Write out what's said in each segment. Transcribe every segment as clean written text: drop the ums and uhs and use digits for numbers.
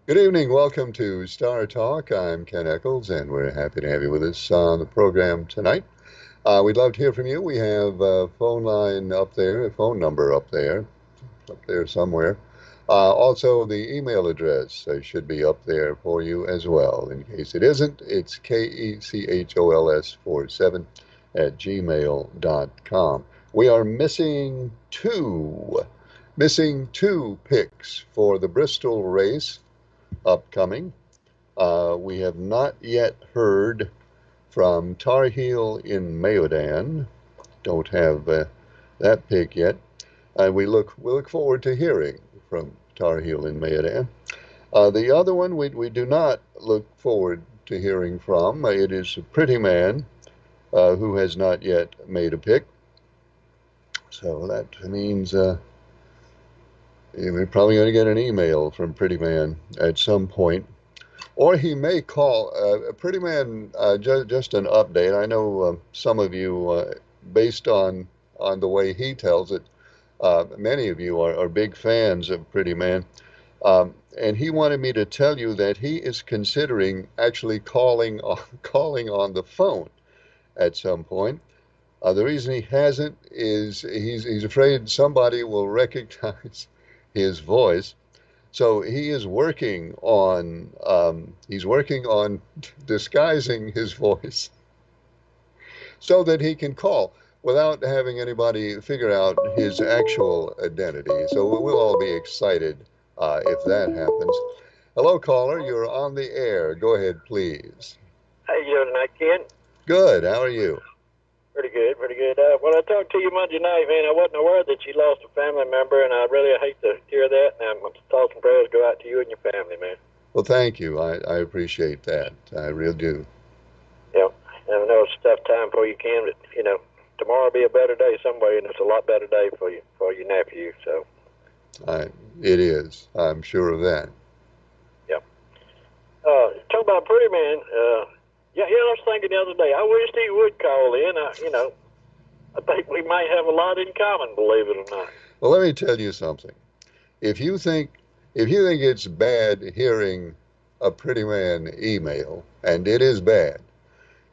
Good evening. Welcome to Star Talk. I'm Ken Echols, and we're happy to have you with us on the program tonight. We'd love to hear from you. We have a phone line up there, a phone number up there somewhere. Also, the email address should be up there for you as well. In case it isn't, it's KECHOLS47 at gmail.com. We are missing two picks for the Bristol race upcoming. We have not yet heard from Tar Heel in Mayodan. Don't have that pick yet. And we look forward to hearing from Tar Heel in Mayodan. The other one we do not look forward to hearing from. It is a Pretty Man who has not yet made a pick. So that means we're probably going to get an email from Pretty Man at some point. Or he may call. Pretty Man, just an update. I know some of you, based on the way he tells it, many of you are big fans of Pretty Man. And he wanted me to tell you that he is considering actually calling on the phone at some point. The reason he hasn't is he's afraid somebody will recognize his voice. So he's working on disguising his voice so that he can call without having anybody figure out his actual identity. So we'll all be excited if that happens. Hello, caller. You're on the air. Go ahead, please. How you doing tonight, Ken? Good. How are you? Pretty good, pretty good. Well, I talked to you Monday night, man. I wasn't aware that you lost a family member, and I really hate to hear that. And my thoughts and prayers go out to you and your family, man. Well, thank you. I appreciate that. I really do. Yeah, and I know it's a tough time for you, Ken, but tomorrow will be a better day somewhere, and it's a lot better day for your nephew. So, I, it is. I'm sure of that. yeah. Talk about Pretty Man. Yeah, I was thinking the other day. I wished he would call in. I think we might have a lot in common, believe it or not. Well, let me tell you something. If you think if you think it's bad hearing a Pretty Man email, and it is bad,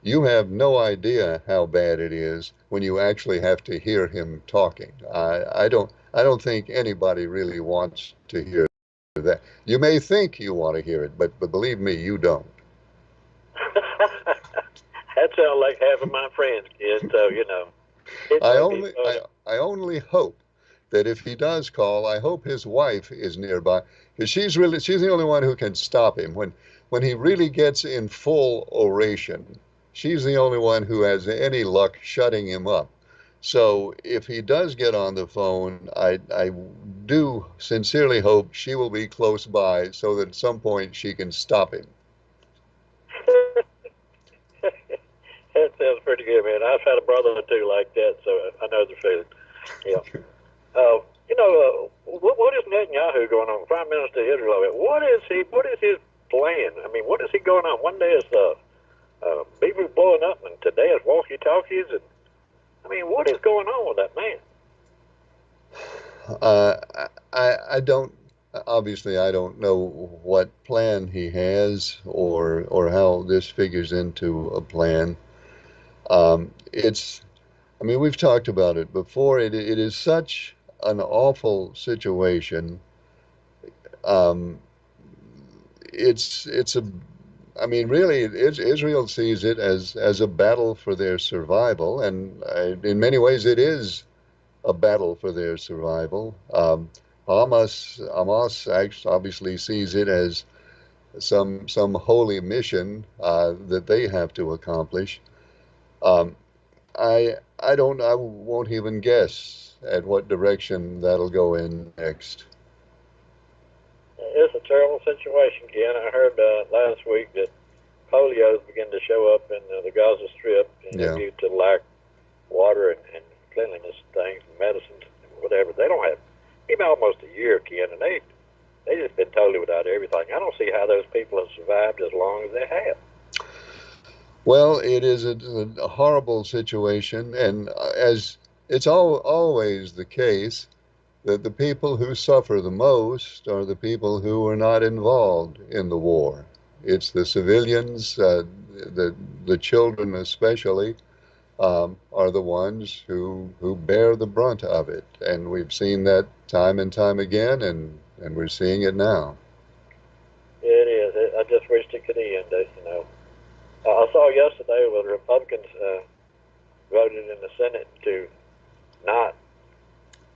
you have no idea how bad it is when you actually have to hear him talking. I don't think anybody really wants to hear that. You may think you want to hear it, but believe me, you don't. That sounds like half of my friends, kid. So it I may be only funny. I only hope that if he does call, I hope his wife is nearby because she's the only one who can stop him when he really gets in full oration. She's the only one who has any luck shutting him up. So if he does get on the phone, I do sincerely hope she will be close by so that at some point she can stop him. That sounds pretty good, man. I've had a brother or two like that, so I know the feeling. Yeah. What is Netanyahu going on? Prime Minister of Israel. What is he? What is his plan? I mean, what is he going on? One day it's beaver blowing up, and today it's walkie talkies, and I mean, what is going on with that man? Uh, I don't obviously I don't know what plan he has or how this figures into a plan. It's I mean we've talked about it before. It is such an awful situation. Um, it's a I mean really Israel sees it as a battle for their survival, and in many ways it is a battle for their survival. Hamas actually obviously sees it as some holy mission that they have to accomplish. Um, I won't even guess at what direction that'll go in next. It's a terrible situation, Ken. I heard last week that polio is beginning to show up in the Gaza Strip, Yeah. due to lack of water and cleanliness things, and medicines, and whatever. They don't have even almost a year, Ken, and they just been totally without everything. I don't see how those people have survived as long as they have. Well, it is a horrible situation, and as it's always the case, that the people who suffer the most are the people who are not involved in the war. It's the civilians, the the children especially, are the ones who bear the brunt of it, and we've seen that time and time again, and we're seeing it now. It is. I just wished it could end. I saw yesterday where the Republicans voted in the Senate to not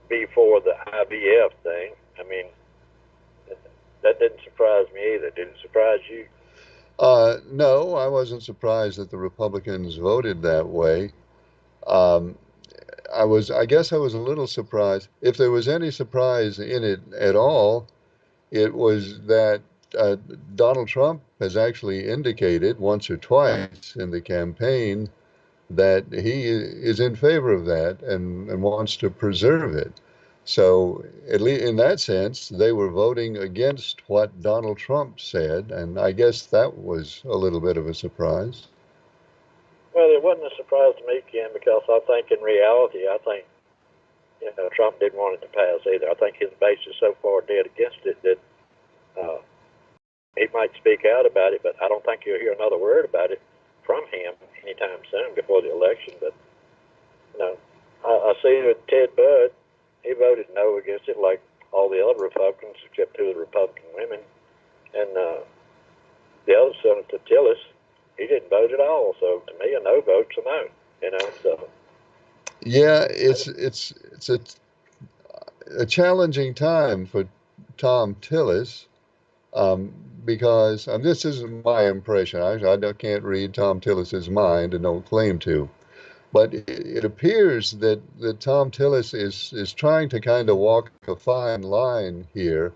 be for the IBF thing. I mean, that didn't surprise me either. Did it surprise you? No, I wasn't surprised that the Republicans voted that way. Um, I guess I was a little surprised. If there was any surprise in it at all, it was that uh, Donald Trump has actually indicated once or twice in the campaign that he is in favor of that and wants to preserve it. So, at least in that sense, they were voting against what Donald Trump said, and I guess that was a little bit of a surprise. Well, it wasn't a surprise to me, Ken, because I think in reality, I think Trump didn't want it to pass either. I think his base is so far dead against it that uh, he might speak out about it, but I don't think you'll hear another word about it from him anytime soon before the election. But you know, I see that Ted Budd, he voted no against it, like all the other Republicans except two of the Republican women, and the other Senator Tillis, he didn't vote at all. So to me, a no vote's a no. So Yeah, I just it's a challenging time for Tom Tillis, um, because this is my impression. I can't read Tom Tillis's mind and don't claim to. But it appears that Tom Tillis is trying to kind of walk a fine line here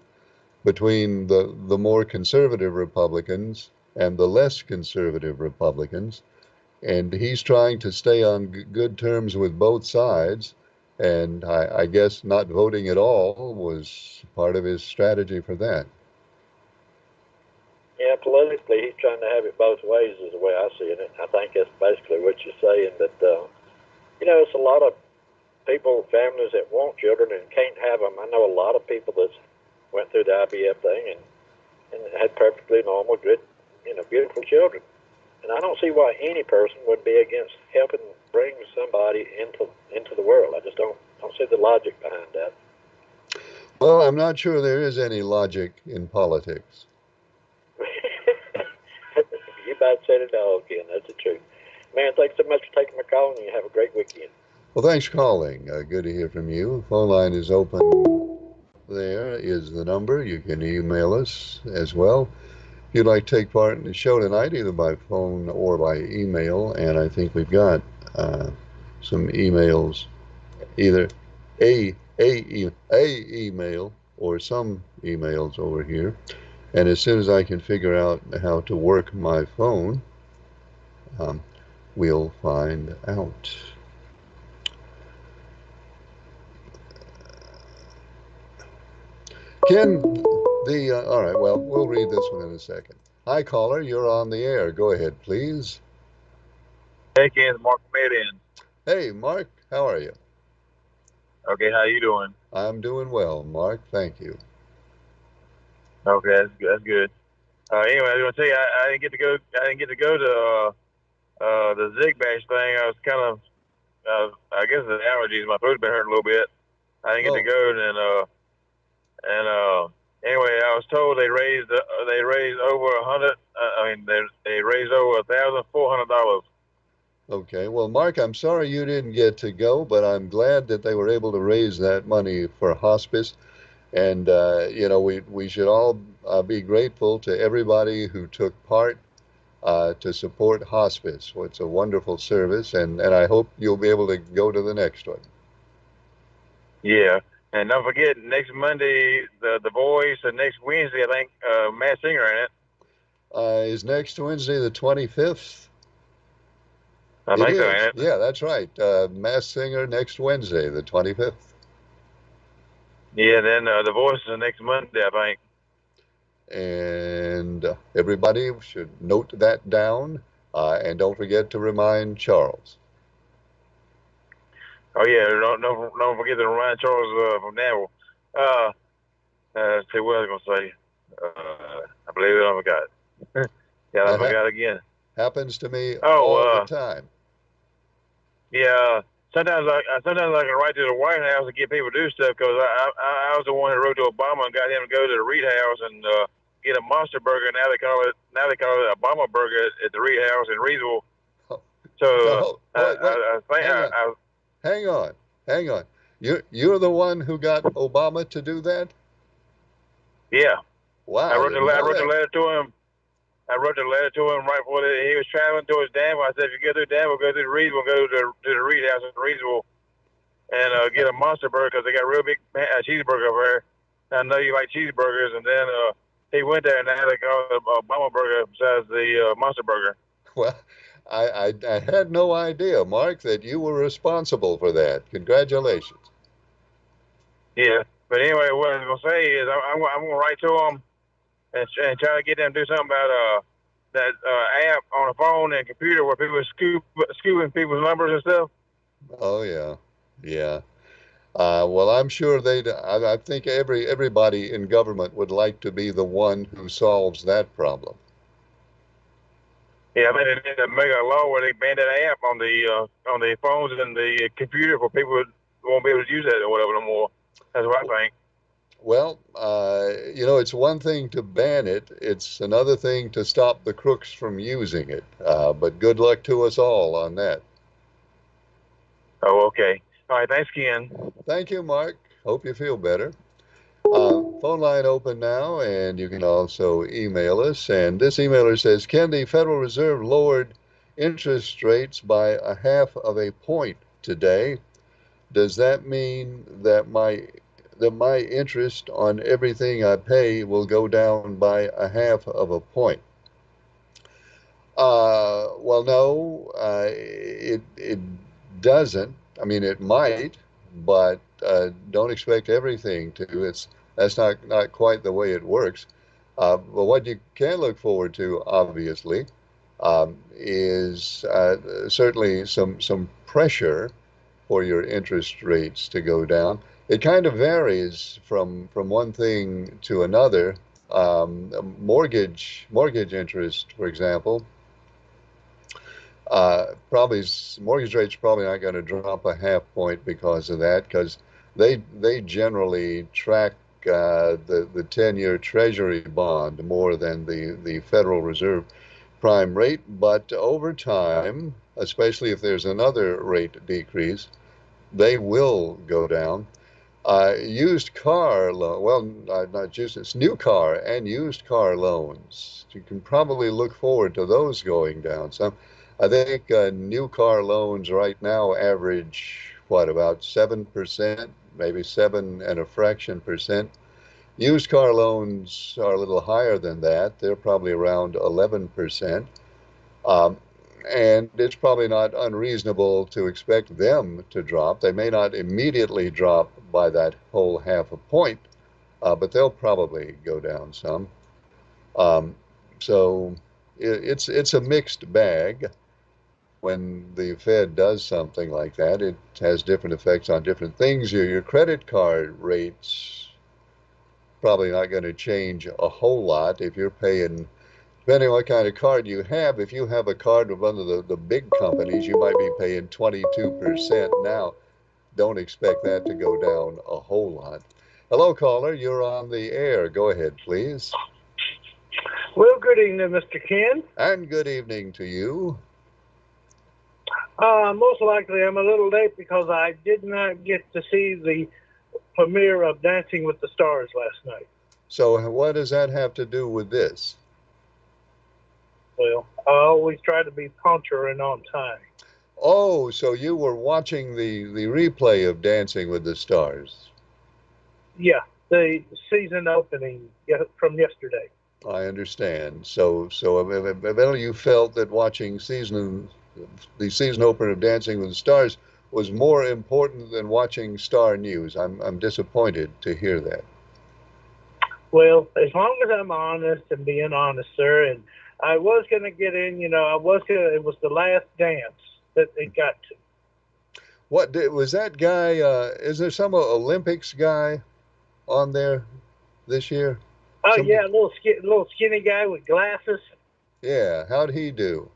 between the more conservative Republicans and the less conservative Republicans. And he's trying to stay on good terms with both sides. And I guess not voting at all was part of his strategy for that. Yeah, politically, he's trying to have it both ways, is the way I see it. I think that's basically what you're saying. That it's a lot of people, families that want children and can't have them. I know a lot of people that went through the IVF thing and had perfectly normal, good, beautiful children. And I don't see why any person would be against helping bring somebody into the world. I just don't see the logic behind that. Well, I'm not sure there is any logic in politics. You about said it all again. That's the truth. Man, thanks so much for taking my call, and you have a great weekend. Well, thanks for calling. Good to hear from you. Phone line is open. There is the number. You can email us as well. If you'd like to take part in the show tonight, either by phone or by email, and I think we've got uh, some emails, either a email or some emails over here. And as soon as I can figure out how to work my phone, um, we'll find out. Ken, all right, well, we'll read this one in a second. Hi, caller, you're on the air. Go ahead, please. Hey, Ken, Mark Median. Hey, Mark, how are you? Okay, how you doing? I'm doing well, Mark. Thank you. Okay, that's good. That's good. Anyway, I was gonna tell you, I didn't get to go. I didn't get to go to the Zig Bash thing. I was kind of, I guess the allergies. My throat's been hurting a little bit. I didn't get to Oh, go, and anyway, I was told they raised over 100. I mean, they raised over $1,400. okay. Well, Mark, I'm sorry you didn't get to go, but I'm glad that they were able to raise that money for hospice. And, we should all be grateful to everybody who took part to support hospice. Well, it's a wonderful service, and I hope you'll be able to go to the next one. Yeah, and don't forget next Monday the Voice, and next Wednesday I think Matt Singer in it. Is next Wednesday the 25th? I It think so, is. ain't it? Yeah, that's right. Mass Singer next Wednesday, the 25th. Yeah, then the Voice is next Monday, I think. And everybody should note that down. And don't forget to remind Charles. Oh yeah, don't forget to remind Charles from now. Uh, let's see what I was gonna say. I believe it. I forgot. Yeah, I That forgot again. happens to me Oh, all the time. yeah. Sometimes I can write to the White House and get people to do stuff because I was the one who wrote to Obama and got him to go to the Reed House and get a monster burger. Now they call it Obama burger at the Reed House in Reedsville. So No, wait, wait, I think hang on, hang on, hang on. You're the one who got Obama to do that? yeah. Wow, I didn't I know wrote the that. letter to him. I wrote the letter to him right before he was traveling towards Danville. I said, if you go through Danville, go through Reedsville, go to the Reed House in Reedsville, and get a monster burger because they got a real big cheeseburger over there. I know you like cheeseburgers, and then he went there and they had a Obama burger besides the monster burger. Well, I had no idea, Mark, that you were responsible for that. Congratulations. Yeah, but anyway, what I was gonna say is I'm gonna write to them and try to get them to do something about that app on the phone and computer where people scooping people's numbers and stuff. Oh yeah, yeah. Well, I'm sure I think everybody in government would like to be the one who solves that problem. Yeah, I think they need to make a law where they ban that app on the phones and the computer for people who won't be able to use that or whatever no more. That's what I think. Well, it's one thing to ban it, it's another thing to stop the crooks from using it. But good luck to us all on that. Oh, okay. All right. Thanks, Ken. Thank you, Mark. Hope you feel better. Phone line open now, and you can also email us. And this emailer says, can the Federal Reserve lowered interest rates by a half of a point today? Does that mean that my interest on everything I pay will go down by a half of a point? Well, no, it doesn't. I mean, it might, but don't expect everything to. That's not quite the way it works. But what you can look forward to, obviously, is certainly some pressure for your interest rates to go down. It kind of varies from one thing to another. Mortgage interest, for example, probably mortgage rates probably not going to drop a half point because of that, because they generally track the 10-year Treasury bond more than the Federal Reserve prime rate. But over time, especially if there's another rate decrease, they will go down. Used car loan, well, not used, it's new car and used car loans. You can probably look forward to those going down some. I think new car loans right now average, what, about 7%, maybe 7 and a fraction percent. Used car loans are a little higher than that. They're probably around 11%. Um, and it's probably not unreasonable to expect them to drop. They may not immediately drop by that whole half a point, but they'll probably go down some. Um, so it's a mixed bag. When the Fed does something like that, it has different effects on different things. Your credit card rates probably not going to change a whole lot if you're paying. Depending on what kind of card you have, if you have a card with one of the big companies, you might be paying 22% now. Don't expect that to go down a whole lot. Hello, caller. You're on the air. Go ahead, please. Well, good evening, Mr. Ken. And good evening to you. Most likely I'm a little late because I did not get to see the premiere of Dancing with the Stars last night. So, what does that have to do with this? Well, I always try to be punctual and on time. Oh, so you were watching the replay of Dancing with the Stars. Yeah, the season opening from yesterday. I understand. So evidently you felt that watching the season opener of Dancing with the Stars was more important than watching Star News. I'm disappointed to hear that. Well, as long as I'm honest and being honest, sir, and I was going to get in, it was the last dance that it got to. Was that guy? Is there some Olympics guy? on there this year? Oh Some, yeah, little skinny guy with glasses. yeah. How'd he do?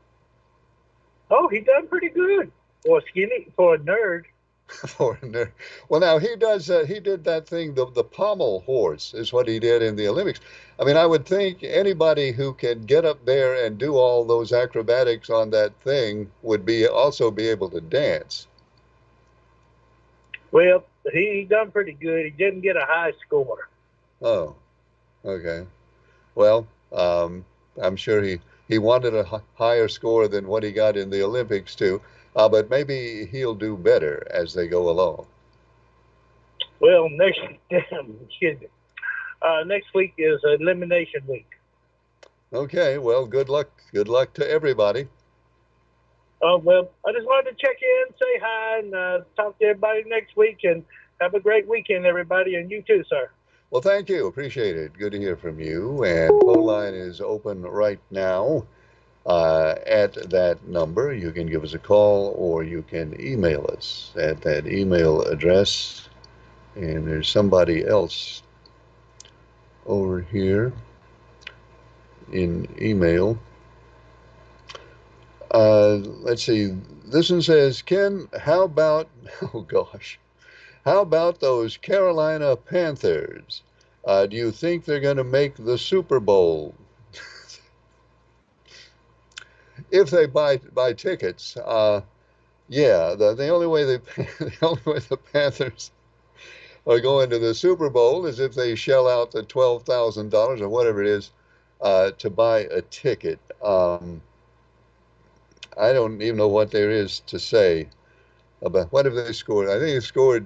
Oh, he done pretty good for a skinny for a nerd. Foreigner. Well, now he does. He did that thing. The pommel horse is what he did in the Olympics. I mean, I would think anybody who can get up there and do all those acrobatics on that thing would be also be able to dance. Well, he done pretty good. He didn't get a high score. Oh, okay. Well, I'm sure he wanted a higher score than what he got in the Olympics too. But maybe he'll do better as they go along. Well, next excuse me. Next week is elimination week. Okay. Well, good luck. Good luck to everybody. Well, I just wanted to check in, say hi, and talk to everybody next week. And have a great weekend, everybody, and you too, sir. Well, thank you. Appreciate it. Good to hear from you. And phone line is open right now at that number. You can give us a call or you can email us at that email address. And there's somebody else over here in email. Let's see. This one says, Ken, how about, oh gosh, how about those Carolina Panthers? Do you think they're going to make the Super Bowl? If they buy tickets, yeah, the only way they the only way the Panthers are going to the Super Bowl is if they shell out the $12,000 or whatever it is to buy a ticket. I don't even know what there is to say about what have they scored. I think they scored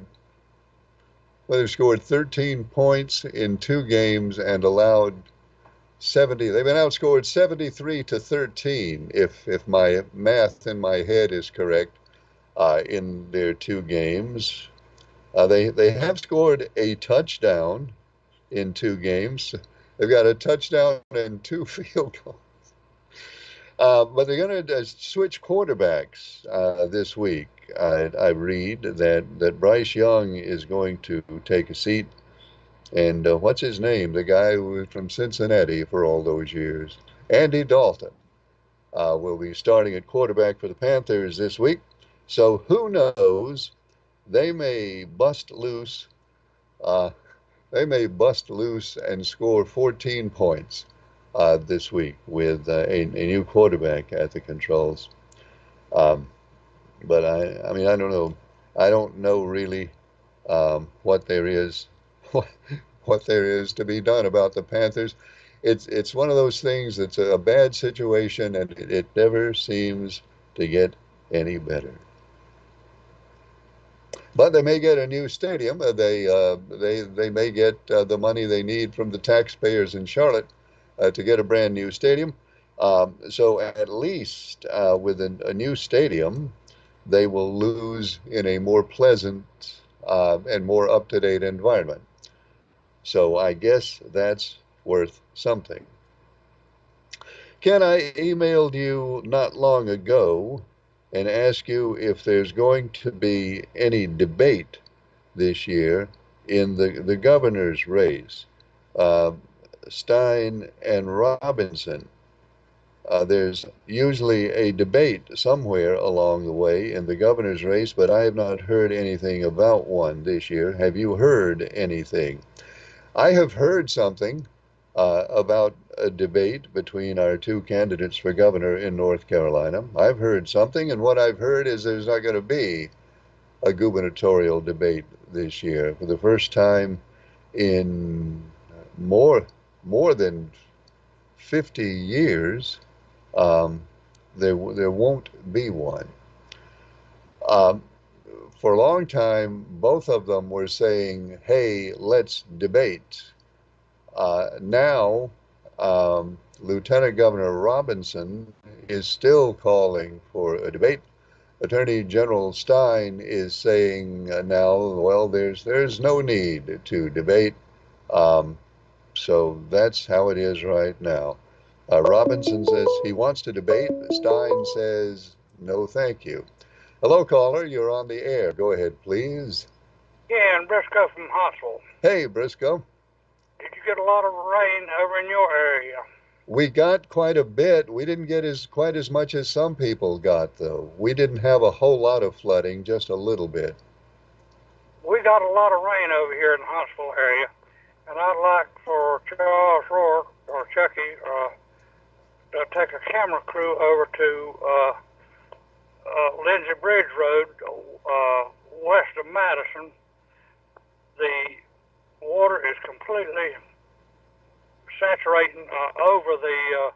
well, they've scored 13 points in two games and allowed 70. They've been outscored 73-13 if my math in my head is correct in their two games. They have scored a touchdown in two games. They've got a touchdown and two field goals. But they're going to switch quarterbacks this week. I read that Bryce Young is going to take a seat. And what's his name? The guy who was from Cincinnati for all those years. Andy Dalton will be starting at quarterback for the Panthers this week. So who knows? They may bust loose. Uh, they may bust loose and score 14 points this week with a new quarterback at the controls. Um, but I mean, I don't know. I don't know really what there is, what, what there is to be done about the Panthers. It's one of those things that's a bad situation, and it never seems to get any better. But they may get a new stadium. They may get the money they need from the taxpayers in Charlotte to get a brand new stadium. So at least with a new stadium, they will lose in a more pleasant and more up to date environment. So I guess that's worth something. Ken, I emailed you not long ago and asked you if there's going to be any debate this year in the governor's race. Uh, Stein and Robinson. There's usually a debate somewhere along the way in the governor's race, but I have not heard anything about one this year. Have you heard anything? I have heard something about a debate between our two candidates for governor in North Carolina. I've heard something, and what I've heard is there's not going to be a gubernatorial debate this year for the first time in more more than 50 years. Um, there won't be one. Um, for a long time, both of them were saying, "Hey, let's debate." Now, Lieutenant Governor Robinson is still calling for a debate. Attorney General Stein is saying now, well, there's no need to debate. Um, so that's how it is right now. Robinson says he wants to debate. Stein says no, thank you. Hello, caller. You're on the air. Go ahead, please. Yeah, and Briscoe from Hospital. Hey, Briscoe. Did you get a lot of rain over in your area? We got quite a bit. We didn't get quite as much as some people got, though. We didn't have a whole lot of flooding, just a little bit. We got a lot of rain over here in the Huntsville area, and I'd like for Charles Rourke or Chucky to take a camera crew over to Lindsay Bridge Road, west of Madison. The water is completely saturating over the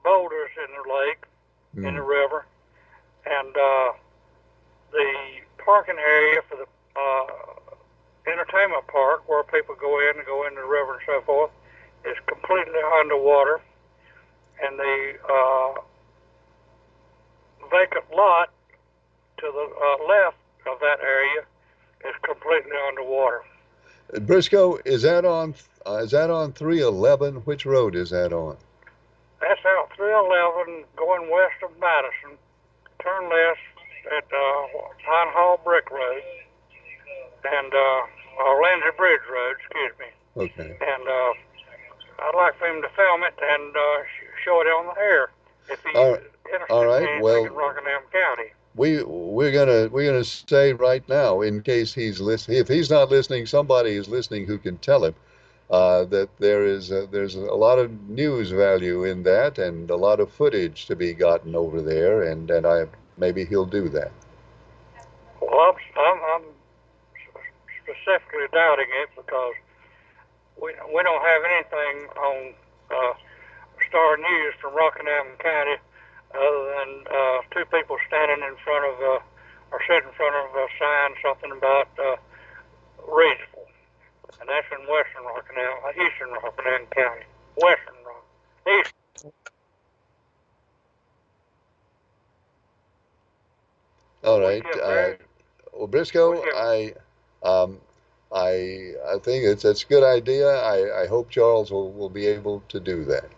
boulders in the lake, in the river, and the parking area for the entertainment park where people go in the river and so forth is completely underwater, and the vacant lot to the left of that area is completely underwater. Briscoe, is that on 311? Which road is that on? That's out 311 going west of Madison. Turn left at Pine Hall Brick Road and Lindsay Bridge Road, excuse me. Okay. And I'd like for him to film it and show it on the air if he's interested all right. in anything Well, in Rockingham County. We're gonna say right now, in case he's listening, if he's not listening, somebody is listening who can tell him that there's a lot of news value in that and a lot of footage to be gotten over there, and maybe he'll do that. Well, I'm specifically doubting it because we don't have anything on Star News from Rockingham County other than two people standing in front of or sitting in front of a sign, something about Ridgeville, and that's in western Rockingham, eastern Rockingham County, east. All right. Well, Briscoe, I think it's a good idea. I hope Charles will be able to do that.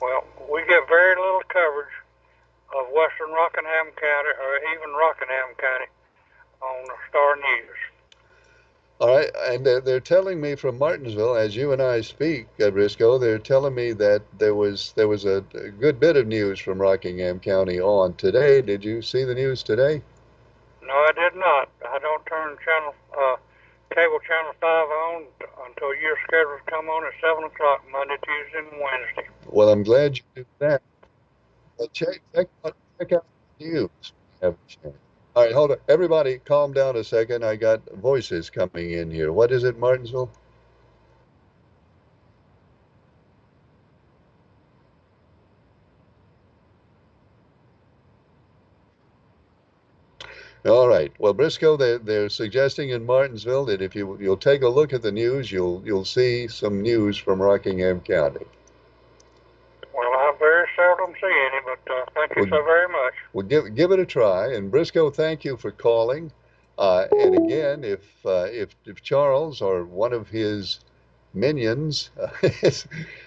Well, we get very little coverage of western Rockingham County or even Rockingham County on Star News. All right, and they're telling me from Martinsville, as you and I speak, Briscoe, they're telling me that there was a good bit of news from Rockingham County on today. Did you see the news today? No, I did not. I don't turn cable channel 5 on until your schedules come on at 7 o'clock Monday, Tuesday, and Wednesday. Well, I'm glad you did that. Well, check out the news. All right, hold on. Everybody calm down a second. I got voices coming in here. What is it, Martinsville? All right. Well, Briscoe, they're suggesting in Martinsville that if you'll take a look at the news, you'll see some news from Rockingham County. Well, I very seldom see any, but thank you so very much. Well, give it a try. And Briscoe, thank you for calling. And again, if Charles or one of his minions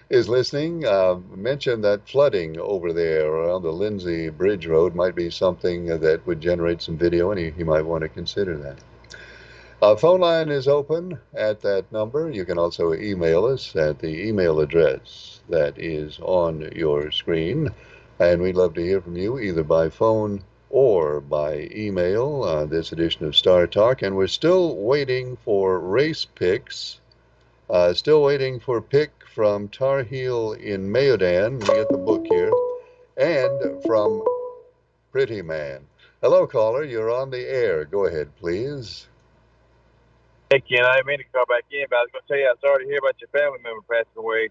is listening, mention that flooding over there around the Lindsay Bridge Road might be something that would generate some video, and he might want to consider that. Phone line is open at that number. You can also email us at the email address that is on your screen. And we'd love to hear from you either by phone or by email this edition of Star Talk. And we're still waiting for race picks. Still waiting for pick from Tar Heel in Mayodan. We get the book here. And from Pretty Man. Hello, caller. You're on the air. Go ahead, please. Hey, Ken, I didn't mean to call back in, but I was going to tell you I'm sorry to hear about your family member passing away.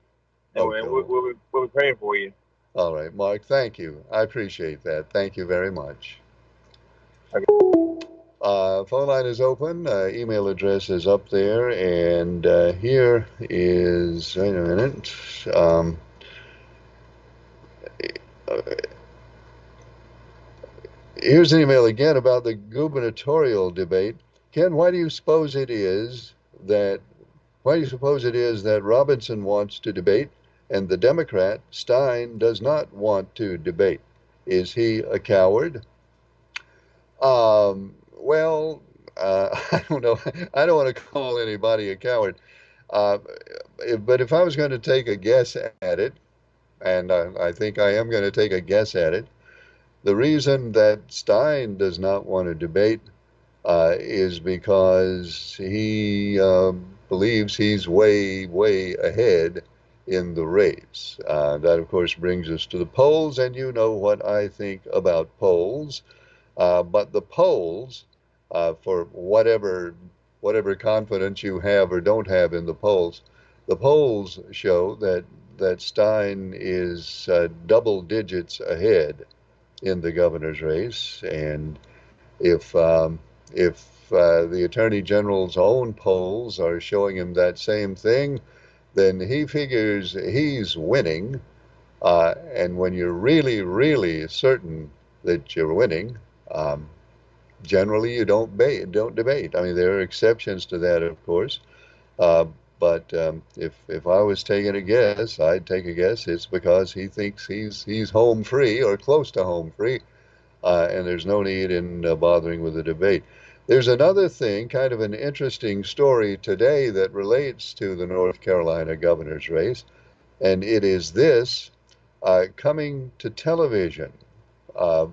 And we'll be praying for you. All right, Mark, thank you. I appreciate that. Thank you very much. Okay. Phone line is open. Email address is up there. And here is, wait a minute. Here's an email again about the gubernatorial debate. Ken, why do you suppose it is that Robinson wants to debate and the Democrat Stein does not want to debate? Is he a coward? Well, I don't know. I don't want to call anybody a coward. Uh, but if I was going to take a guess at it, and I think I am going to take a guess at it, the reason that Stein does not want to debate is because he believes he's way, way ahead in the race. That, of course, brings us to the polls, and you know what I think about polls. But the polls, for whatever confidence you have or don't have in the polls show that Stein is double digits ahead in the governor's race, and if um, if the attorney general's own polls are showing him that same thing, then he figures he's winning. And when you're really, really certain that you're winning, um, generally you don't debate. I mean, there are exceptions to that, of course. Uh, but if I was taking a guess, I'd take a guess it's because he thinks he's home free or close to home free, and there's no need in bothering with the debate. There's another thing, kind of an interesting story today that relates to the North Carolina governor's race, and it is this coming to television uh,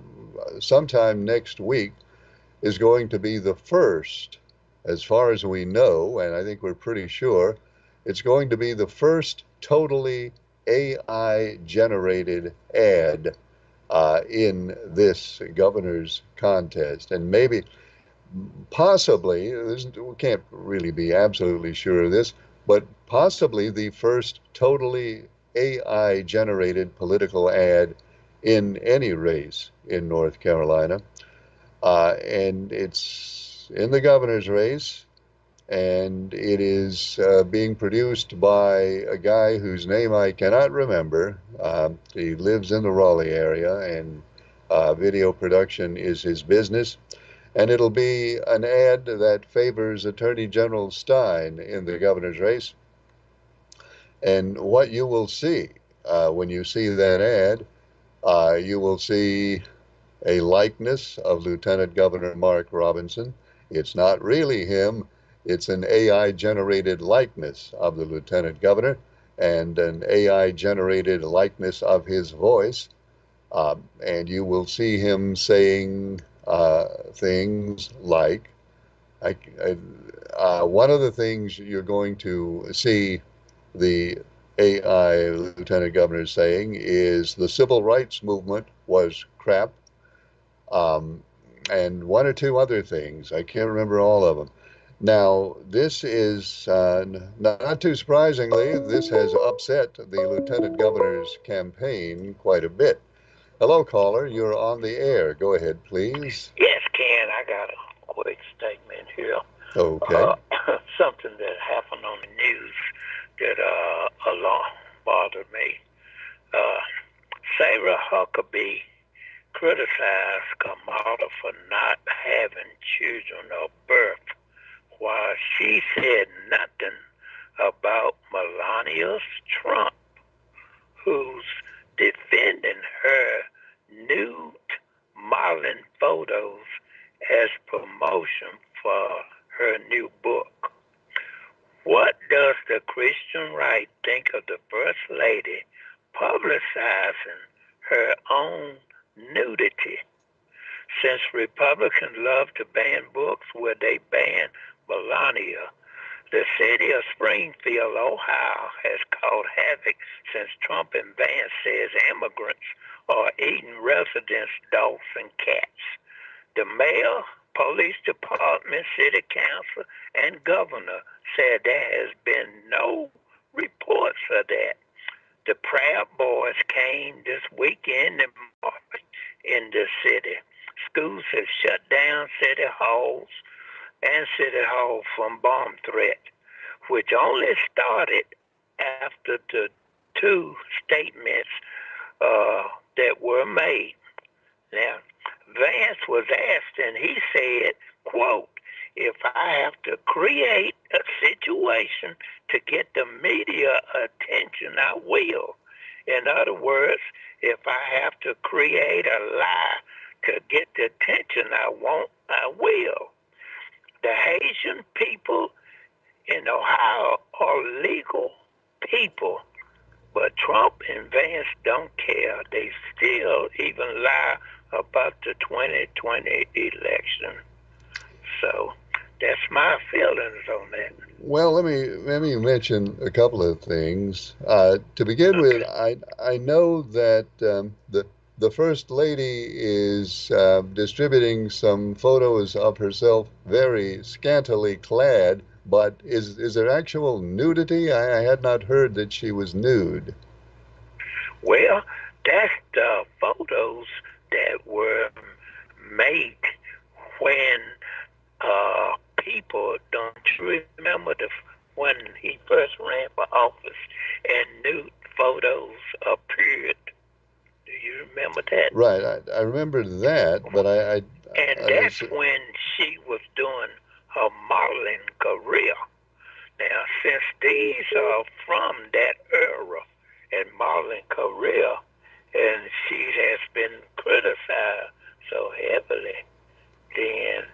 sometime next week is going to be the first, as far as we know, and I think we're pretty sure, it's going to be the first totally AI generated ad in this governor's contest. And maybe, possibly, we can't really be absolutely sure of this, but possibly the first totally AI generated political ad in any race in North Carolina. And it's in the governor's race, and it is being produced by a guy whose name I cannot remember. He lives in the Raleigh area, and video production is his business. And it'll be an ad that favors Attorney General Stein in the governor's race. And what you will see when you see that ad, you will see a likeness of Lieutenant Governor Mark Robinson. It's not really him, it's an AI generated likeness of the Lieutenant Governor and an AI generated likeness of his voice. And you will see him saying things like, I, one of the things you're going to see the AI Lieutenant Governor saying is the civil rights movement was crap, um, and one or two other things. I can't remember all of them. Now, this is not too surprisingly, this has upset the lieutenant governor's campaign quite a bit. Hello, caller. You're on the air. Go ahead, please. Yes, Ken, I got a quick statement here. Okay. Something that happened on the news that alarm bothered me. Uh, Sarah Huckabee criticized Kamala for not having children of birth, while she said nothing about Melania Trump, who's defending her nude modeling photos as promotion for her new book. What does the Christian right think of the First Lady publicizing her own nudity? Since Republicans love to ban books, will they ban Melania? The city of Springfield, Ohio, has caused havoc since Trump and Vance says immigrants are eating residents' dogs and cats. The mayor, police department, city council, and governor said there has been no reports of that. The Proud Boys came this weekend in the city. Schools have shut down city halls and city hall from bomb threat, which only started after the two statements that were made. Now, Vance was asked, and he said, quote, "If I have to create a situation to get the media attention, I will. In other words, if I have to create a lie to get the attention I want, I will." the Haitian people in Ohio are legal people, but Trump and Vance don't care. They still even lie about the 2020 election. So that's my feelings on that. Well, let me mention a couple of things. To begin with, Okay. I know that the first lady is distributing some photos of herself very scantily clad, but is there actual nudity? I had not heard that she was nude. Well, that's the photos that were made when people don't you remember when he first ran for office and nude photos appeared. Do you remember that? Right, I remember that, but And I that's was when she was doing her modeling career. Now, since these are from that era and modeling career, and she has been criticized so heavily, then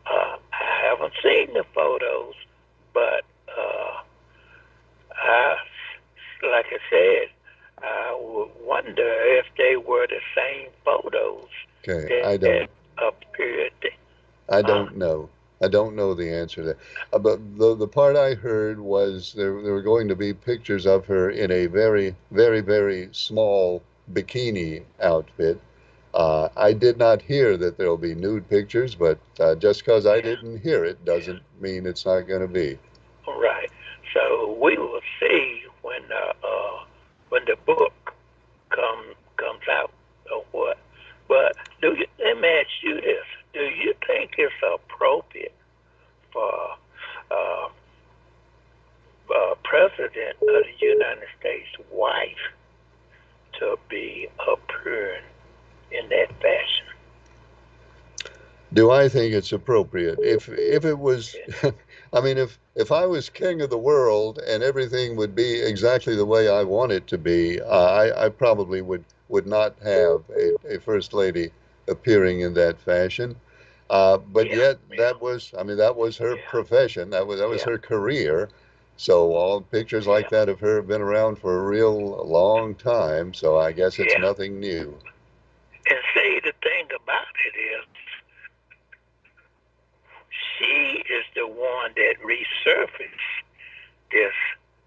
I haven't seen the photos, but I, like I said, I would wonder if they were the same photos okay. that appeared. I Uh, don't know. I don't know the answer to that. But the part I heard was there were going to be pictures of her in a very, very, very small bikini outfit. I did not hear that there will be nude pictures, but just because I yeah, didn't hear it yeah, doesn't mean it's not going to be. right. So we will see when the book comes out or what. But let me ask you this: do you think it's appropriate for uh, President of the United States' wife to be appearing in that fashion? Do I think it's appropriate? If it was, Yeah, I mean, if I was king of the world and everything would be exactly the way I want it to be, I probably would not have a first lady appearing in that fashion. But yeah, yet yeah, I mean, that was her yeah, profession. That was yeah, her career. So all pictures like yeah, that of her have been around for a real long time. So I guess it's yeah. nothing new. And see, the thing about it is, she is the one that resurfaced this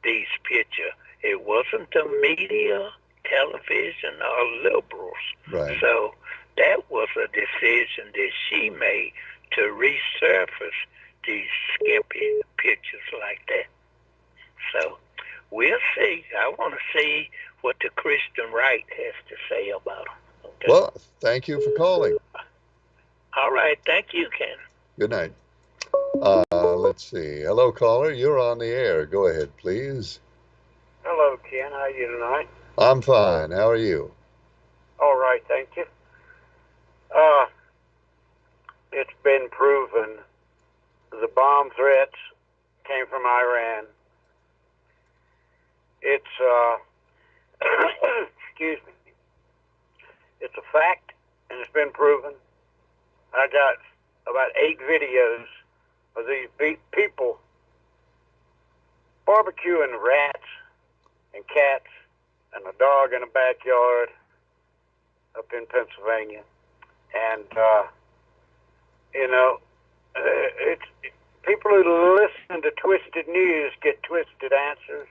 these pictures. It wasn't the media, television, or liberals. Right. So that was a decision that she made to resurface these skimpy pictures like that. So we'll see. I want to see what the Christian right has to say about them. Okay. Well, thank you for calling. All right. Thank you, Ken. Good night. Let's see. Hello, caller. You're on the air. Go ahead, please. Hello, Ken. How are you tonight? I'm fine. How are you? All right, thank you. Uh, it's been proven the bomb threats came from Iran. It's excuse me. It's a fact, and it's been proven. I got about 8 videos of these people barbecuing rats and cats and a dog in a backyard up in Pennsylvania. And you know, it's people who listen to twisted news get twisted answers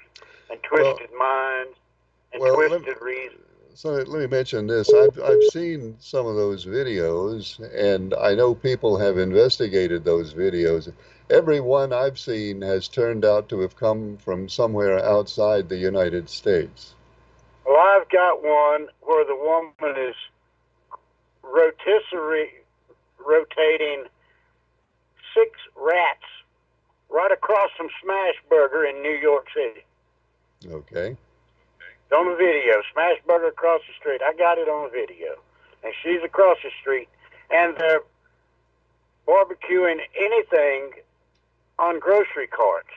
and Well, twisted minds and well, twisted reason. so let me mention this. I've seen some of those videos, and I know people have investigated those videos. Every one I've seen has turned out to have come from somewhere outside the United States. Well, I've got one where the woman is rotisserie rotating 6 rats right across from Smash Burger in New York City. Okay. It's on the video. Smash Burger across the street. I got it on the video. And she's across the street. And they're barbecuing anything on grocery carts.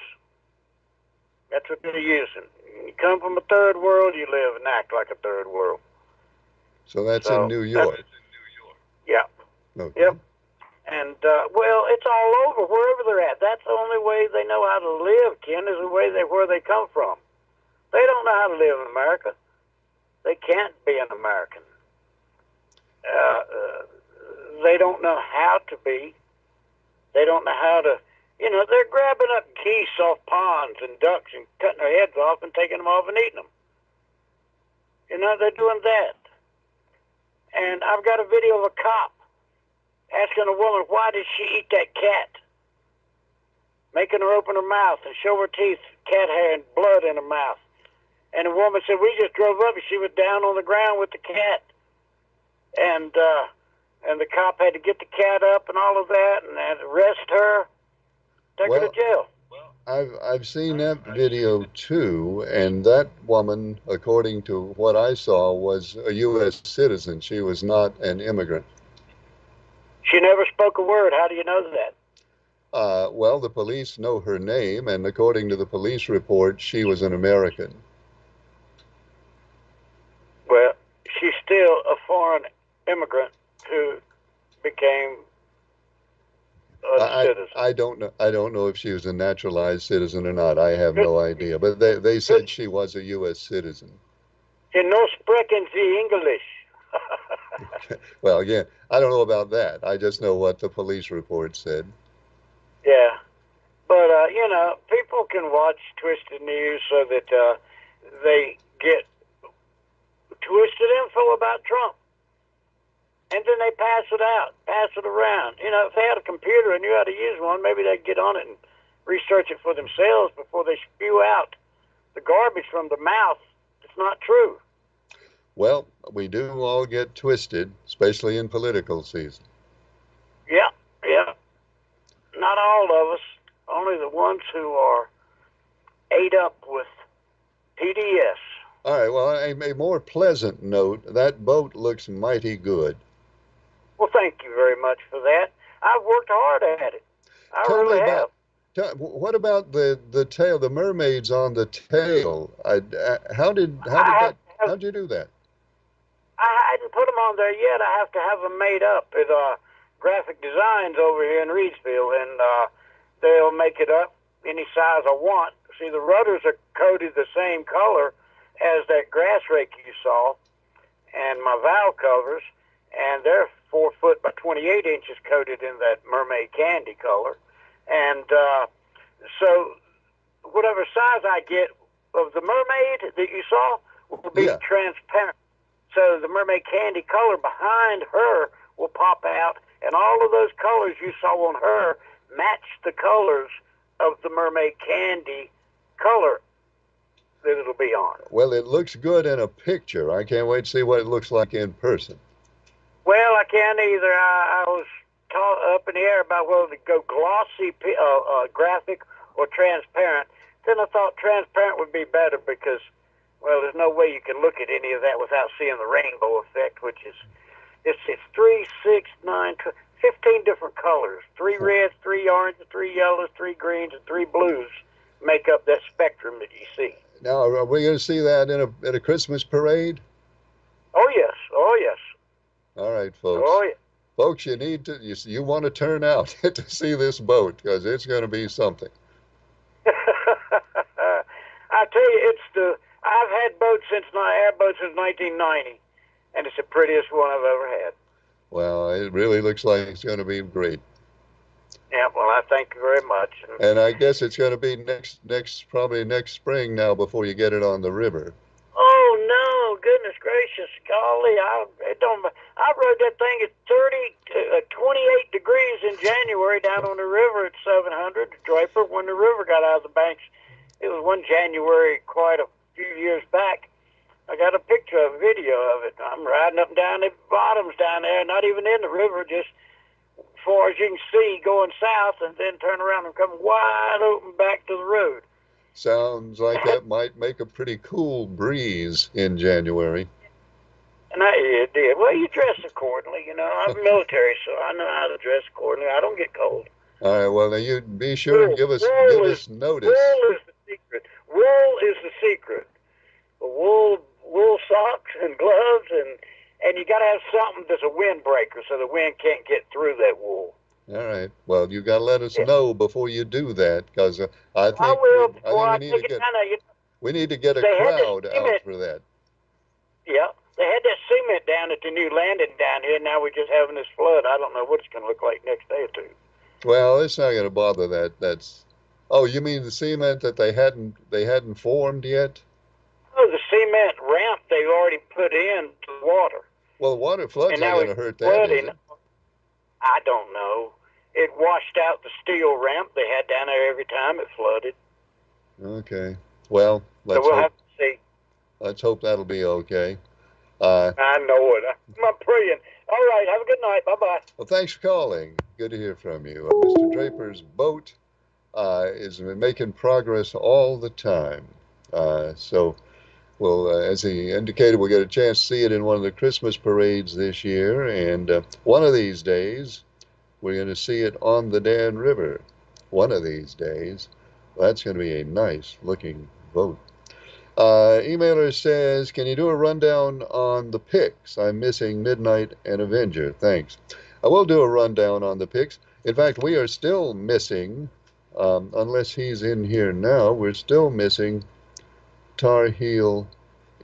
That's what they're using. You come from a third world, you live and act like a third world. So that's in So New that's, York. yeah. Okay. Yep. And, well, it's all over, wherever they're at. That's the only way they know how to live, Ken, is the way where they come from. They don't know how to live in America. They can't be an American. They don't know how to be. They don't know how to, they're grabbing up geese off ponds and ducks and cutting their heads off and taking them off and eating them. They're doing that. And I've got a video of a cop asking a woman, why did she eat that cat? Making her open her mouth and show her teeth, cat hair and blood in her mouth. And the woman said, we just drove up and she was down on the ground with the cat. And the cop had to get the cat up and all of that and had to arrest her, take her to jail. I've seen that video too, and that woman, according to what I saw, was a U.S. citizen. She was not an immigrant. She never spoke a word. How do you know that? Well, the police know her name, and according to the police report, she was an American. Well, she's still a foreign immigrant who became a citizen. I don't know. I don't know if she was a naturalized citizen or not. I have no idea. But they said she was a U.S. citizen. You no sprechen Sie English. Well, again, I don't know about that. I just know what the police report said. Yeah. But, people can watch Twisted News so that they get twisted info about Trump. And then they pass it around. If they had a computer and knew how to use one, maybe they'd get on it and research it for themselves before they spew out the garbage from the mouth. It's not true. Well, we do all get twisted, especially in political season. Yeah. Not all of us, only the ones who are ate up with PDS. All right, well, a more pleasant note, that boat looks mighty good. Well, thank you very much for that. I've worked hard at it. I really have. What about the tail, the mermaids on the tail? How'd you do that? I hadn't put them on there yet. I have to have them made up at Graphic Designs over here in Reedsville, and they'll make it up any size I want. See, the rudders are coated the same color as that grass rake you saw, and my valve covers, and they're 4 foot by 28 inches coated in that mermaid candy color. And so whatever size I get of the mermaid that you saw will be transparent. So the mermaid candy color behind her will pop out, and all of those colors you saw on her match the colors of the mermaid candy color that it'll be on. Well, it looks good in a picture. I can't wait to see what it looks like in person. Well, I can't either. I was up in the air about whether to go glossy graphic or transparent. Then I thought transparent would be better because, well, there's no way you can look at any of that without seeing the rainbow effect, which is, it's 3, 6, 9, 15 different colors. 3 reds, 3 oranges, 3 yellows, 3 greens, and 3 blues make up that spectrum that you see. Now, are we going to see that in a Christmas parade? Oh, yes. Oh, yes. All right, folks. Oh, yeah. Folks, you want to turn out to see this boat because it's going to be something. I tell you, I've had airboats since 1990, and it's the prettiest one I've ever had. Well, it really looks like it's going to be great. Yeah, well, I thank you very much. And I guess it's going to be probably next spring now before you get it on the river. Oh no, goodness gracious, golly! I rode that thing at 28 degrees in January down on the river at 700 Draper when the river got out of the banks. It was one January quite a few years back. I got a picture, a video of it. I'm riding up and down the bottoms down there, not even in the river, just as far as you can see going south, and then turn around and come wide open back to the road. Sounds like that might make a pretty cool breeze in January. And it did. Well, you dress accordingly, I'm military, so I know how to dress accordingly. I don't get cold. All right, well, now you be sure and give us notice. Wool is the secret. Wool is the secret. Wool socks and gloves, and you got to have something that's a windbreaker so the wind can't get through that wool. All right. Well, you got to let us Yeah. know before you do that, because I will I before think I take it down there. we need to get a They had the crowd out cement. for that. Yeah, they had that cement down at the new landing down here. Now we're just having this flood. I don't know what it's going to look like next day or two. Well, it's not going to bother that. That's. Oh, you mean the cement that they hadn't formed yet? Oh, the cement ramp they've already put in to the water, Well, the water flood's and not now going it's to hurt that, is flooding. it? I don't know. It washed out the steel ramp they had down there every time it flooded. Okay. Well, So we'll have to see. let's hope that'll be okay. Uh, I know it. I'm praying. All right. Have a good night. Bye bye. well, thanks for calling. Good to hear from you. Mr. Draper's boat is making progress all the time. So well, as he indicated, we'll get a chance to see it in one of the Christmas parades this year, and one of these days we're going to see it on the Dan River. One of these days. Well, that's going to be a nice looking boat. Emailer says, can you do a rundown on the picks? I'm missing Midnight and Avenger. Thanks. I will do a rundown on the picks. In fact, we are still missing, unless he's in here now, we're still missing Tar Heel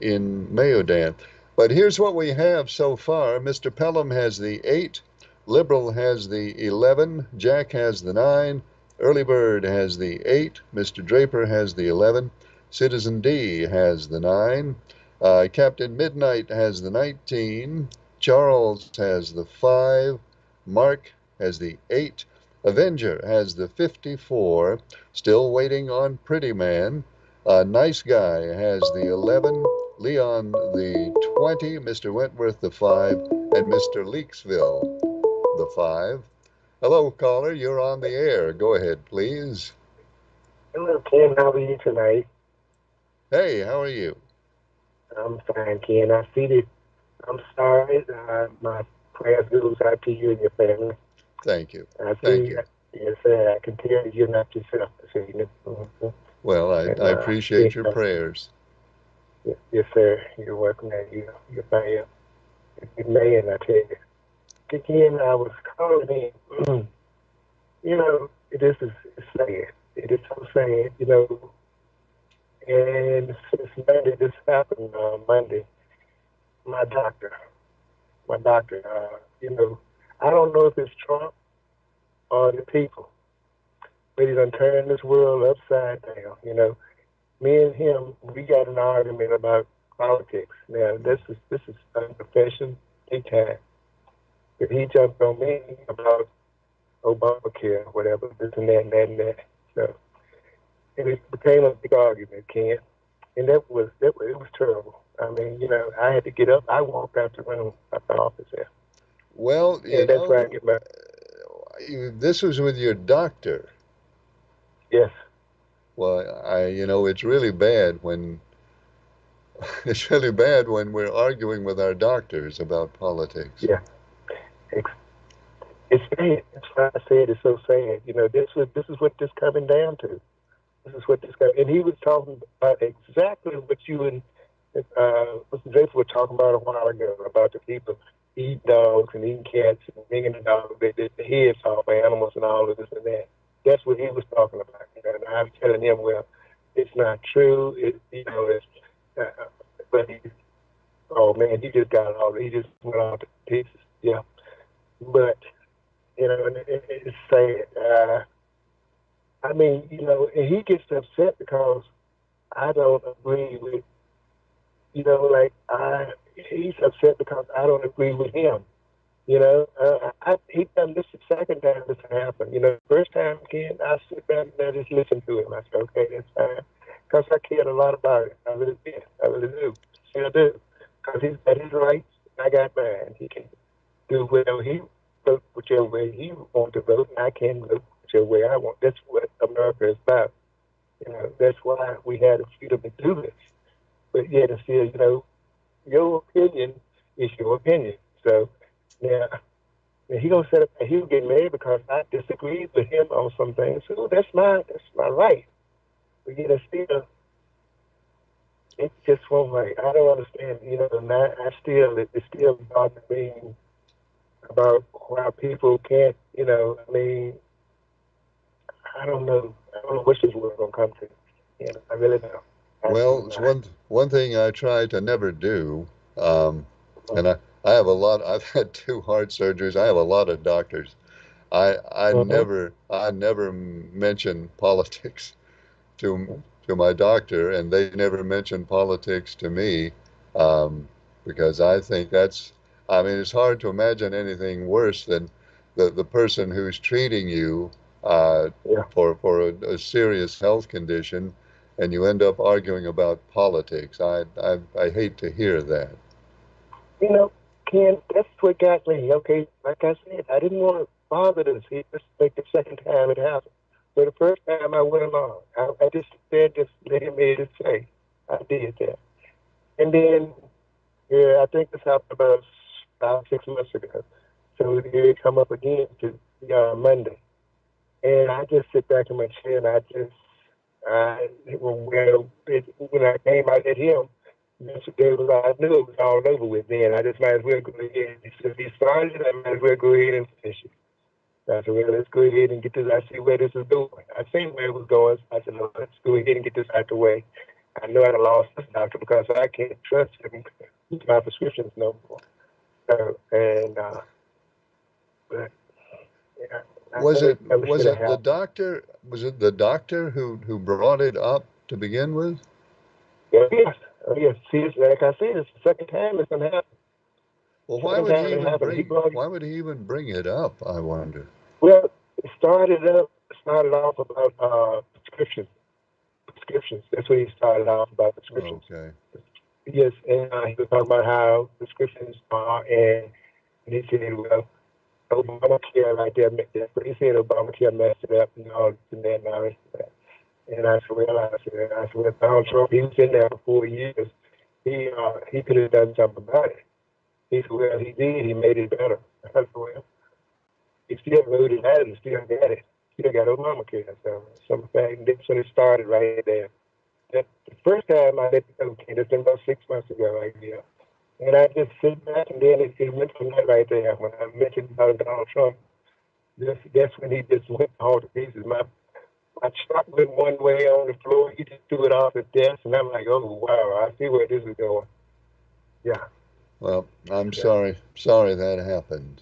in Mayodan. But here's what we have so far. Mr. Pelham has the 8, Liberal has the 11, Jack has the 9, Early Bird has the 8, Mr. Draper has the 11, Citizen D has the 9, Captain Midnight has the 19, Charles has the 5, Mark has the 8, Avenger has the 54, still waiting on Pretty Man. Nice Guy has the 11, Leon the 20, Mr. Wentworth the 5, and Mr. Leaksville the 5. Hello, caller. You're on the air. Go ahead, please. Hello, Ken. How are you tonight? Hey, how are you? I'm fine, Ken. I see that. I'm sorry. My prayers goes out to you and your family. Thank you. I Thank see. you. Yes, sir. I can tell you're not yourself this evening. Well, And I appreciate yes, your prayers. yes, sir. You're welcome. And you're fine. You may, and I tell you. Ken, I was calling in. This is sad. It is so sad. And since Monday, this happened Monday. My doctor, my doctor. I don't know if it's Trump or the people, but he done turned this world upside down. Me and him, we got an argument about politics. Now, this is unprofessional, big time. But he jumped on me about Obamacare, whatever, this and that and that and that. So, and it became a big argument, Ken. And it was terrible. I mean, I had to get up. I walked out the room, out the office there, Well, and that's where I get my this was with your doctor. yes, Well, it's really bad when it's really bad when we're arguing with our doctors about politics. yeah. It's, it's sad. That's why I said it's so sad. This is what this coming down to. This is what this guy, and he was talking about exactly what you and Mr. Jason were talking about a while ago about the people eating dogs and eating cats and bringing the dogs, the heads off animals and all of this and that. That's what he was talking about. And I was telling him, well, it's not true. But oh man, he just got all, he just went all to pieces. Yeah. But, and it's sad. I mean, and he gets upset because I don't agree with, he's upset because I don't agree with him. He done this the second time this happened. First time again, I sit back and I just listen to him. I said, okay, that's fine. Because I cared a lot about it. I really did. I really do. Still do. Because he's got his rights, and I got mine. He can do whatever he vote whichever way he wants to vote, and I can vote whichever way I want. That's what America is about. That's why we had the freedom to do this. But yet, it's still, your opinion is your opinion. So now, he gonna set up. He'll get mad because I disagree with him on some things. So that's my right. But yet, it's just one right. I don't understand. It still bothers me about why people can't I mean, I don't know. I don't know what this world gonna come to. I really don't. I do Well, it's not. one thing I try to never do, um, and I have a lot. I've had two heart surgeries. I have a lot of doctors. Mm-hmm. I never mention politics to my doctor, and they never mention politics to me, um, because I think that's. I mean, it's hard to imagine anything worse than the person who's treating you uh, Yeah. for a serious health condition, and you end up arguing about politics. I hate to hear that. You know, Ken, that's what got me. Okay, like I said, I didn't want to bother to see this like the second time it happened. So the first time I went along, I just said, just let him hear it say. I did that. And then, yeah, I think this happened about 5, 6 months ago. So here it come up again to Monday. And I just sit back in my chair and when I came out at him, I knew it was all over with then. I just might as well go ahead. If he started it, I might as well go ahead and finish it. I said, well, let's go ahead and get this. I see where this is going. I seen where it was going. I said, no, let's go ahead and get this out the way. I know I lost this doctor because I can't trust him with my prescriptions no more. So, but yeah, I Was know it it never was should have it the happened. doctor? Was it the doctor who brought it up to begin with? Yeah, yes, yes. See, like I said, it's the second time it's gonna happen. Well, Second time it happened. He brought why would he even bring it up, I wonder? well. It started off about prescriptions. Prescriptions. That's what he started off about prescriptions. Okay. Yes, and he was talking about how prescriptions are, and he said, well, Obamacare right there, that's what he said. Obamacare messed it up and all this and that and all this and that. And I said, well, Donald Trump, he was in there for 4 years. He could have done something about it. He said, well, he did. He made it better. I said, well, he still wrote it out and still got it. Still got Obamacare. So, some fact, that's when it started right there. The first time I let it go, okay, that's been about 6 months ago, right there. And I just sit back and then it went from that right there. When I mentioned about Donald Trump, that's when he just went all to pieces. My truck went one way on the floor. He just threw it off his desk, and I'm like, oh wow, I see where this is going. Yeah, Well, I'm yeah. sorry that happened.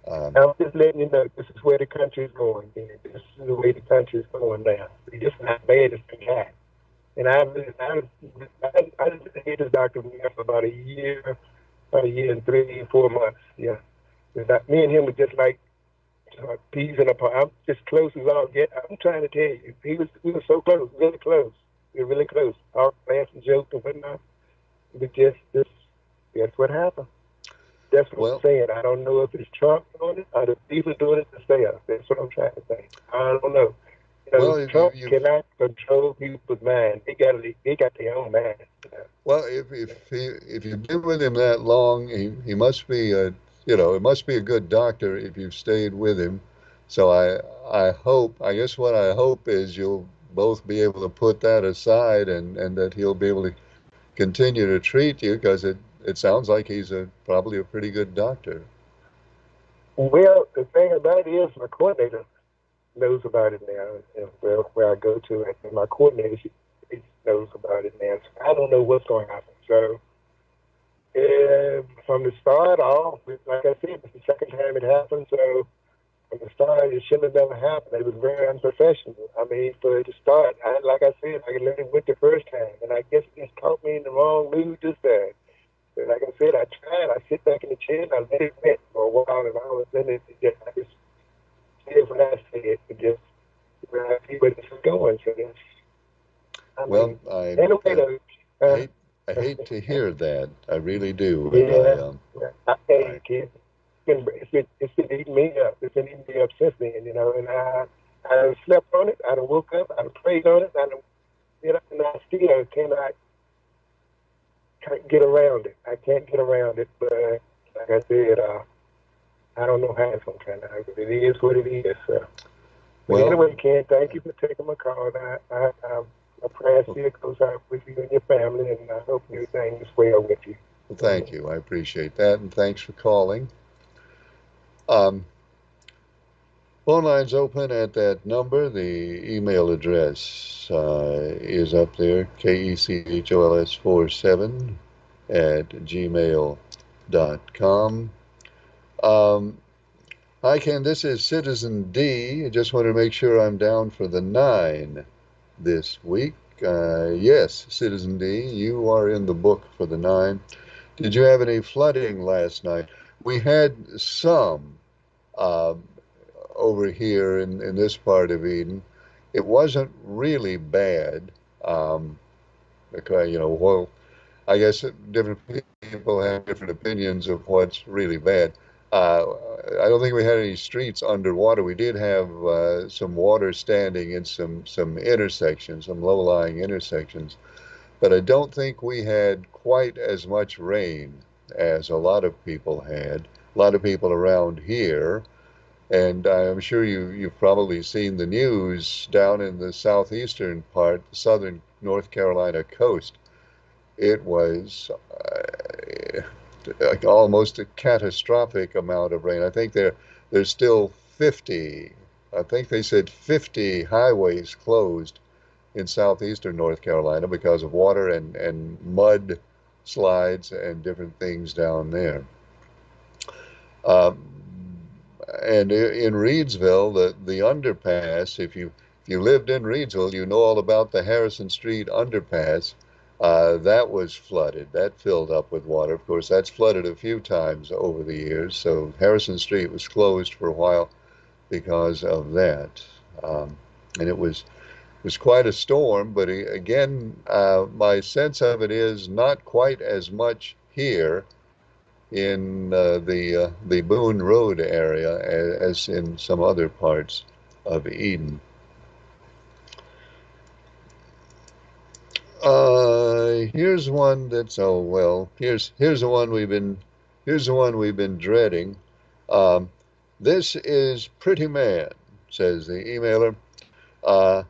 Um, I'm just letting you know this is where the country is going. Man. This is the way the country is going now. This is how bad it's been got. And I just hate this doctor now for about a year and 3, 4 months. Yeah, me and him were just like peas in a pod. I'm just close as I'll get. I'm trying to tell you, we were so close, really close. We were really close. Our laughs and jokes and whatnot. But just this, that's what happened. That's what I'm well, saying. I don't know if it's Trump doing it or the people doing it themselves. That's what I'm trying to say. I don't know. well, Trump cannot control people's mind. They got their own mind. well, if you've been with him that long, he must be a it must be a good doctor if you've stayed with him. So I hope, I guess what I hope is you'll both be able to put that aside, and that he'll be able to continue to treat you, because it sounds like he's a probably a pretty good doctor. Well, the thing about it is, my coordinator knows about it now. Where I go to, and my coordinator she knows about it now. So I don't know what's going to happen. So from the start off, like I said, it's the second time it happened. So from the start, it should have never happened. It was very unprofessional. I mean, for it to start, like I said, I let it went the first time, and I guess it just caught me in the wrong mood this time. So like I said, I tried. I sit back in the chair and I let it vent for a while, and all of a sudden, I just said what I said. It just where I see where this is going. So that's, I Well, mean, anyway, though, hate I hate to hear that. I really do, and yeah, I tell you, I kid, it's been eating me up. It's been eating me up since then, and I done slept on it. I done woke up. I done prayed on it. I done, and I still can't get around it. I can't get around it, but like I said, I don't know how it's gonna turn out. But it is what it is. So. But well, anyway, Ken, thank you for taking my call. My prayer still goes out with you and your family, and I hope everything is well with you. well, thank you. I appreciate that, and thanks for calling. Um, Phone lines open at that number. The email address is up there, KECHOLS47 at gmail.com. Um, Hi, Ken. This is Citizen D. I just want to make sure I'm down for the 9 this week. Yes, Citizen D, you are in the book for the 9. Did you have any flooding last night? We had some uh, over here in this part of Eden. It wasn't really bad. Um, because, well, I guess different people have different opinions of what's really bad. Uh, I don't think we had any streets underwater. We did have some water standing in some intersections, some low-lying intersections, but I don't think we had quite as much rain as a lot of people had. A lot of people around here, and I'm sure you've probably seen the news down in the southeastern part, the southern North Carolina coast. It was like almost a catastrophic amount of rain. I think there's still 50. I think they said 50 highways closed in southeastern North Carolina because of water and mud slides and different things down there. Um, and in Reedsville, the underpass, if you lived in Reedsville, you know all about the Harrison Street underpass. That was flooded. That filled up with water. Of course, that's flooded a few times over the years. So Harrison Street was closed for a while because of that. And it was quite a storm. But again, my sense of it is not quite as much here in the Boone Road area as in some other parts of Eden. Here's one that's oh well. Here's the one we've been dreading. Um, this is Pretty Man, says the emailer. Uh,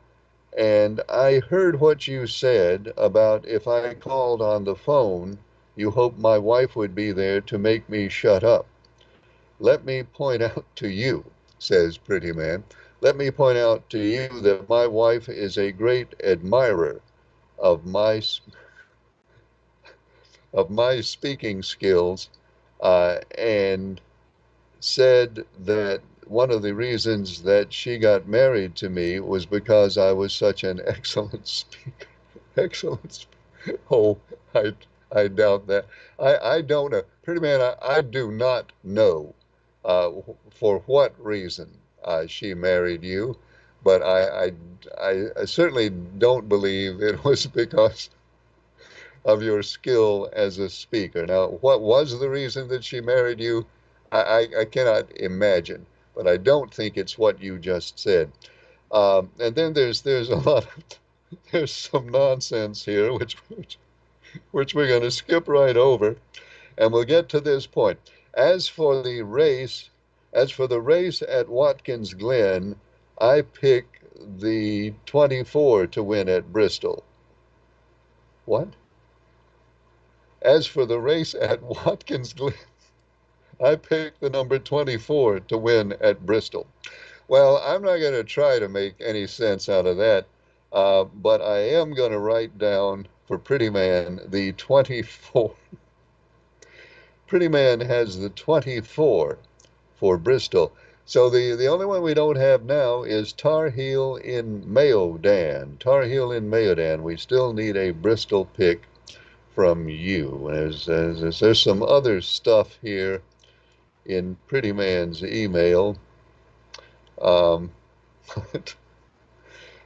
and I heard what you said about if I called on the phone, you hope my wife would be there to make me shut up. Let me point out to you, says Pretty Man, let me point out to you that my wife is a great admirer of my speaking skills, and said that one of the reasons that she got married to me was because I was such an excellent speaker. Excellent. Oh, I I doubt that. I don't know. Pretty man, I do not know uh, for what reason she married you, but I certainly don't believe it was because of your skill as a speaker. Now, what was the reason that she married you? I cannot imagine, but I don't think it's what you just said. And then there's a lot of there's some nonsense here, which we're going to skip right over, and we'll get to this point. As for the race, as for the race at Watkins Glen, I pick the 24 to win at Bristol. What? As for the race at Watkins Glen, I picked the number 24 to win at Bristol. Well, I'm not going to try to make any sense out of that, but I am going to write down for Pretty Man the 24. Pretty Man has the 24 for Bristol. So the only one we don't have now is Tar Heel in Mayodan. Tar Heel in Mayodan. We still need a Bristol pick from you. There's some other stuff here in Pretty Man's email, um,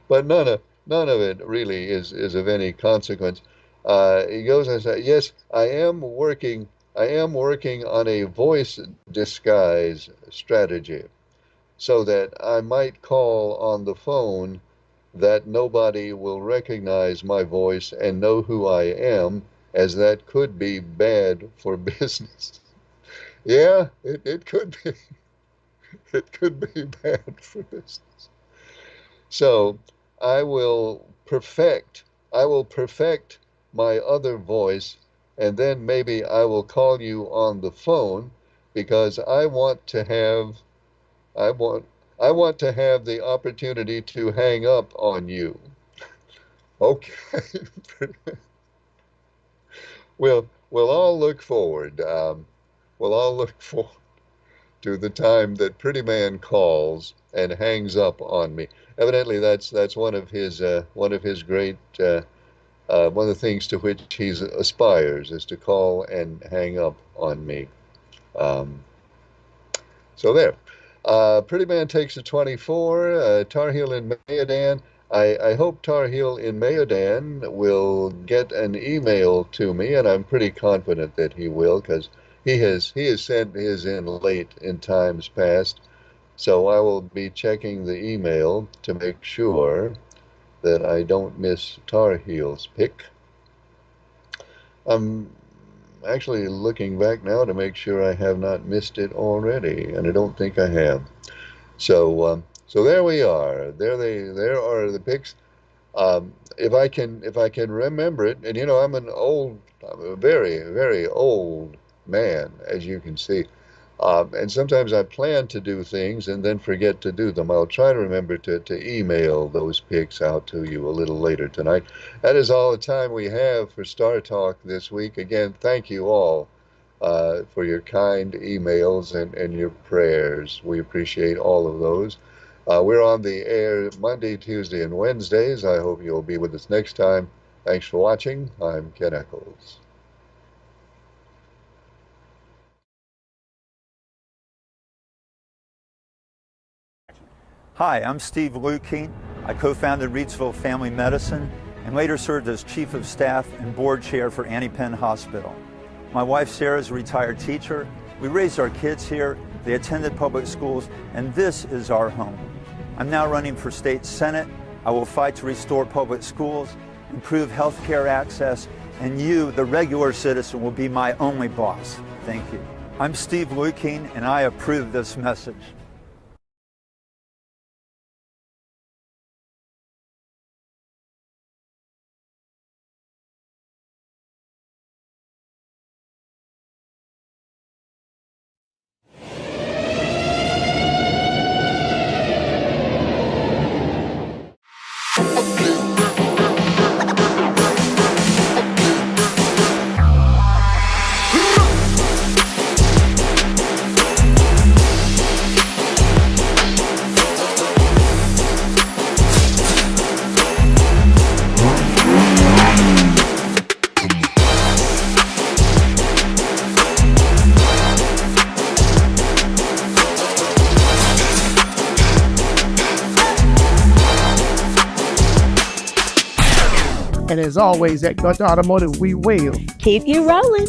but none of it really is of any consequence. He goes and says, "Yes, I am working on a voice disguise strategy so that I might call on the phone that nobody will recognize my voice and know who I am, as that could be bad for business." Yeah, it could be. It could be bad for business. So I will perfect I will perfect my other voice, and then maybe I will call you on the phone because I want I want to have the opportunity to hang up on you. Okay. We'll all look forward. We'll all look forward to the time that Pretty Man calls and hangs up on me. Evidently, that's one of his great one of the things to which he aspires is to call and hang up on me. Um, so there. Pretty Man takes a 24. Tar Heel in Mayodan. I hope Tar Heel in Mayodan will get an email to me, and I'm pretty confident that he will because he has sent his in late in times past. So I will be checking the email to make sure that I don't miss Tar Heel's pick. I'm actually looking back now to make sure I have not missed it already, and I don't think I have. So there we are. There are the picks. If I can remember it, and I'm a very very old man, as you can see. And sometimes I plan to do things and then forget to do them. I'll try to remember to email those pics out to you a little later tonight. That is all the time we have for Star Talk this week. Again, thank you all for your kind emails and your prayers. We appreciate all of those. We're on the air Monday, Tuesday, and Wednesdays. I hope you'll be with us next time. Thanks for watching. I'm Ken Echols. Hi, I'm Steve Lukeen. I co-founded Reidsville Family Medicine and later served as Chief of Staff and Board Chair for Annie Penn Hospital. My wife Sarah is a retired teacher. We raised our kids here, they attended public schools, and this is our home. I'm now running for state senate. I will fight to restore public schools, improve health care access, and you, the regular citizen, will be my only boss. Thank you. I'm Steve Lukeen, and I approve this message. And as always, at Gunter Automotive, we will keep you rolling.